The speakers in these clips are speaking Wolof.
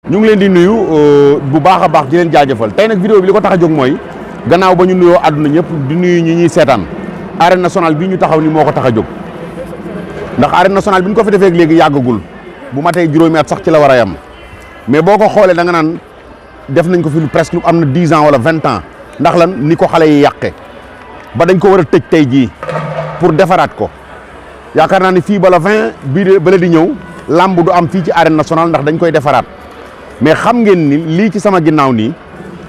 ñu ngi leen di nuyu bu baax a baax di leen jaajëfal tey nag vidéo bi li ko tax a jóg mooy gannaaw ba ñu nuyoo àdduna ñëpp di nuyu ñi ñuy seetaan arène nationale bi ñu taxaw ni moo ko tax a jóg ndax arène nationale bi ñu ko fi defee léegi yàggagul bu matee juróomi at sax ci la war a yam mais boo ko xoolee da nga naan def nañ ko fi presque lu am na 10 ans wala 20 ans ndax lan ni ko xale yi yàqe ba dañ ko war a tëj tey jii pour defaraat ko yaakaar naa ni fii ba la 20 bii ba la di ñëw lamb du am fii ci arène nationale ndax dañ koy defaraat mais xam ngeen ni lii ci sama ginnaaw nii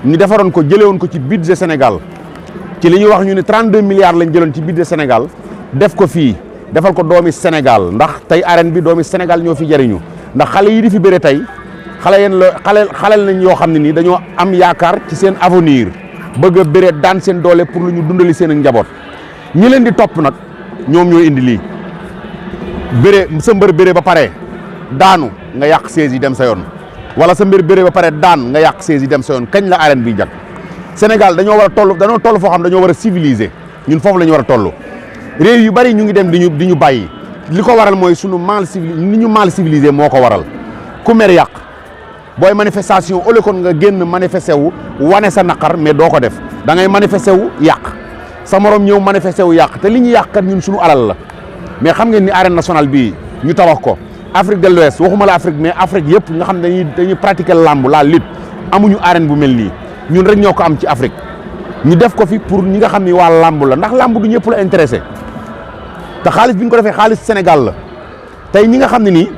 ñu defaroon ko jëlee woon ko ci budget Sénégal ci li ñuy wax ñu ne 32 milliards lañ jëloon ci budget Sénégal def ko fii defal ko doomi Sénégal ndax tey arène bi doomi Sénégal ñoo fi jëriñu ndax xale yi di fi bëre tey xale nañ yoo xam ne nii dañoo am yaakaar ci seen avenir bëgg a bëre daan seen doole pour lu ñu dundali seen njaboot ñi leen di topp nag ñoom ñoo indi lii bëre sa mbër bëre ba pare daanu nga yàq siège yi dem sa yoon wala sa mbir bëre ba pare daan nga yàq siège yi dem sa yoon kañ la arène bi jag Sénégal dañoo war a toll foo xam dañoo war a civiliser ñun foofu la ñu war a toll réew yu bari ñu ngi dem di ñu bàyyi li ko waral mooy sunu ni ñu mal civilisé moo ko waral ku mer yàq booy manifestation au lieu kon nga génn manifesté wu wane sa naqar mais doo ko def da ngay manifesté wu yàq sa morom ñëw manifesté wu yàq te li ñu yàq kat ñun sunu alal la mais xam ngeen ni arène nationale bii ñu tabax ko Afrique de l'Ouest waxuma la Afrique mais Afrique yëpp nga xam ne dañuy pratiquer lamb la lutte amuñu arène bu mel nii ñun rek ñoo ko am ci Afrique ñu def ko fi pour ñi nga xam ni waa lamb la ndax lamb du ñëpp la intéressé te xaalis bi ñu ko defee xaalis Sénégal la tey ñi nga xam ne nii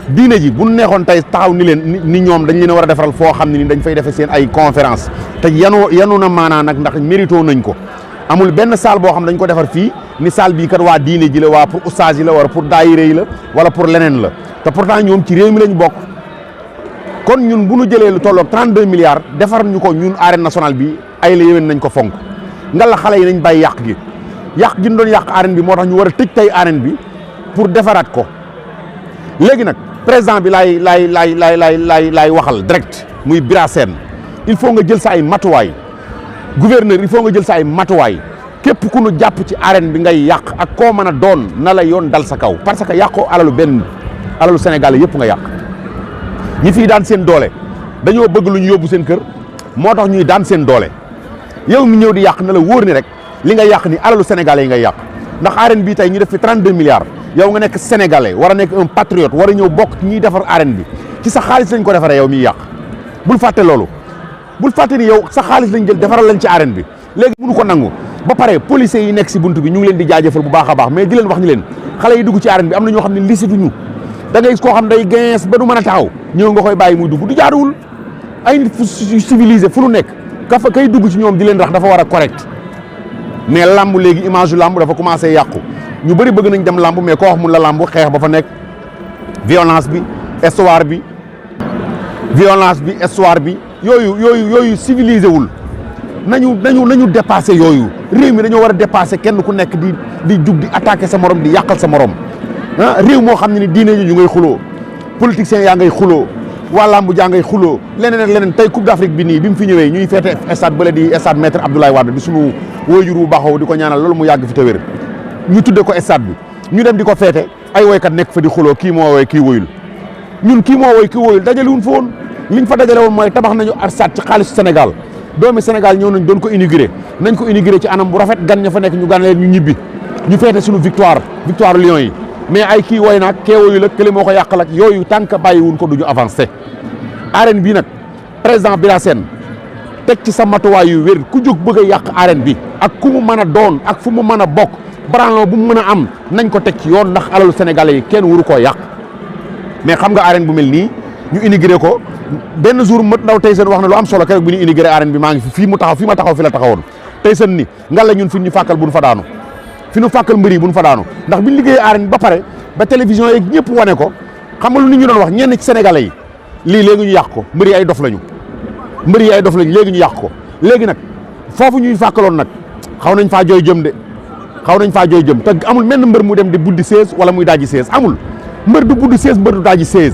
diine ji bu neexoon tey taxaw ni leen ni ñoom dañ leen a war a defaral foo xam ne ni dañ fay defee seen ay conférence te yanu na maanaa nag ndax mérito nañ ko amul benn salle boo xam dañ ko defar fii ni salle bii kat waa diine ji la waa pour oustaz yi la wala pour daayira yi la wala pour leneen la te pourtant ñoom ci réew mi lañ bokk kon ñun bu ñu jëlee lu tolloog 32 milliards defar ñu ko ñun arène nationale bi ay la yéwén nañ ko fonk nga la xale yi nañ bàyyi yàq gi ñu doon yàq arène bi moo tax ñu war a tëj tey arène bi pour defaraat ko léegi nag président bi laay waxal direct muy Bira Sène il faut nga jël sa ay matuwaay gouverneur il faut nga jël sa ay matuwaay képp ku nu jàpp ci arène bi ngay yàq ak koo mën a doon na la yoon dal sa kaw parce que yàqoo alalu Sénégal yëpp nga yàq ñi fii daan seen doole dañoo bëgg lu ñu yóbbu seen kër moo tax ñuy daan seen doole yow mi ñëw di yàq na la wóor ni rek li nga yàq ni alalu Sénégalais yi ngay yàq ndax arène bii tey ñu def fi 32 milliards yow nga nekk Sénégalais war a nekk un patriote war a ñëw bokk ci ñuy defar arène bi ci sa xaalis lañ ko defaree yow miy yàq bul fàtte loolu bul fàtte ni yow sa xaalis lañ jël defaral lañ ci arène bi léegi mënu ko nangu ba pare policiers yi nekk si buntu bi ñu ngi leen di jaajëfal bu baax a baax mais di leen wax ni leen xale yi dugg ci arène bi am na ñoo xam ne lisituñu da ngay koo xam day gens ba du mën a taxaw ñëw nga koy bàyyi muy dugg du jaaduwul ay nit fu civilisé fu lu nekk ka fa kay dugg ci ñoom di leen rax dafa war a correct mais lamb léegi image yu lamb dafa commencé yàqu ñu bëri bëgg nañ dem lamb mais koo wax mun la lamb xeex ba fa nekk violence bi histoire bi yooyu civilisé wul nañu dépassé yooyu réew mi dañoo war a dépassé kenn ku nekk di jug di attaqué sa morom di yàqal sa morom ah réew moo xam ne ni diine ñu ngay xuloo politiciens yaa ngay xuloo waa lamb jaa ngay xuloo leneen ak leneen tey Coupe d'Afrique bi nii bi mu fi ñëwee ñuy feete stade bële di stade maître Abdoulaye Wade di sunu waajur wu baaxoo di ko ñaanal loolu mu yàgg fi te wér ñu tudde ko stade bi ñu dem di ko feete ay woykat nekk fa di xuloo kii moo woy kii woyul ñun kii moo woy kii woyul dajale wuñ fa woon liñ fa dajale woon mooy tabax nañu stade ci xaalisu Sénégal doomi Sénégal ñëw nañ doon ko inauguré nañ ko inauguré ci anam bu rafet gan ña fa nekk ñu gan leen ñu ñibbi ñu feete suñu victoire Lions yi mais ay kii woy naag kee woyu la kële moo ko yàqal ak yooyu tant que bàyyiwuñ ko duñu avancé arène bi nag président Bira Sène teg ci sa matuwaay yu wér ku jóg bëgg a yàq arène bi ak ku mu mën a doon ak fu mu mën a bokk branlon bu mu mën a am nañ ko teg ci yoon ndax alalu Sénégalais yi kenn waru koo yàq mais xam nga arène bu mel nii ñu inauguré ko benn jour mët ndaw tey seen wax na lu am solo keroog bi ñu inauguré arène bi maa ngi fi ma taxaw fi la taxawoon tey seen ni ngal la ñun fi ñu fàkkal bu ñu fa daanu fi ñu fàkkal mbër yi bu ñu fa daanu ndax bi ñu liggéeyee arène bi ba pare ba télévision yeeg ñëpp wane ko xam nga lu nit ñu doon wax ñenn ci Sénégalais yi lii léegi ñu yàq ko mbër yi ay dof lañu léegi ñu yàq ko léegi nag foofu ñuy fàkkaloon nag xaw nañ faa jooy jëm te amul menn mbër mu dem di buddi 16 wala muy daaji 16 amul mbër du buddi 16 mbër du daaji 16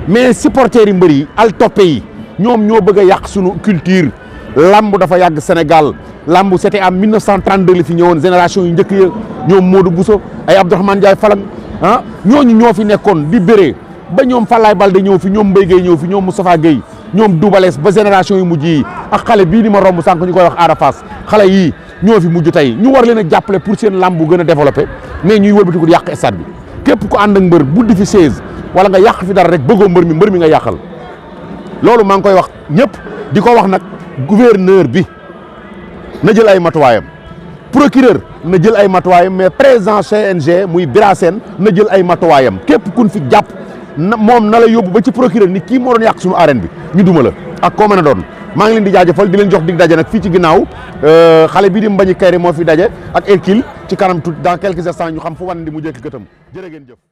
mais supporters yi mbër yi al toppe yi ñoom ñoo bëgg a yàq sunu culture lamb dafa yàgg Sénégal lamb c'était en 1932 la fi ñëwoon génération yu njëkk ya ñoom Modou Bousso ay Abdourahmane Ndiaye Falang ah ñooñu ñoo fi nekkoon di bëree ba ñoom Fallaye Balde ñëw fi ñoom Mbaye Gueye ñëw fi ñoom Moustapha Gueye ñoom Doubales ba génération yu mujj yi ak xale bii di ma romb sànq ñu koy wax Ada Fass xale yii ñoo fi mujj tey ñu war leen a jàppale pour seen làmb bu gën a développé mais ñuy wëlbatiku di yàq stade bi képp ku ànd ak mbër buddi fi 16 wala nga yàq fi dara rek bëggoo mbër mi nga yàqal loolu maa ngi koy wax ñëpp di ko wax nag gouverneur bi na jël ay matuwaayam procureur na jël ay matuwaayam mais président CNG muy Bira Sène na jël ay matuwaayam képp kun fi jàpp na moom na la yóbbu ba ci procureur ni kii moo doon yàq suñu arène bi ñu duma la ak koo mën a doon maa ngi leen di jaajëfal di leen jox dig daje nag fii ci ginnaaw xale bii di Mbagnick Kaïré moo fi daje ak Hercule ci kanam tuuti dans quelques instants ñu xam fu wan di mu jëkk gëtam jërë ngeen jëf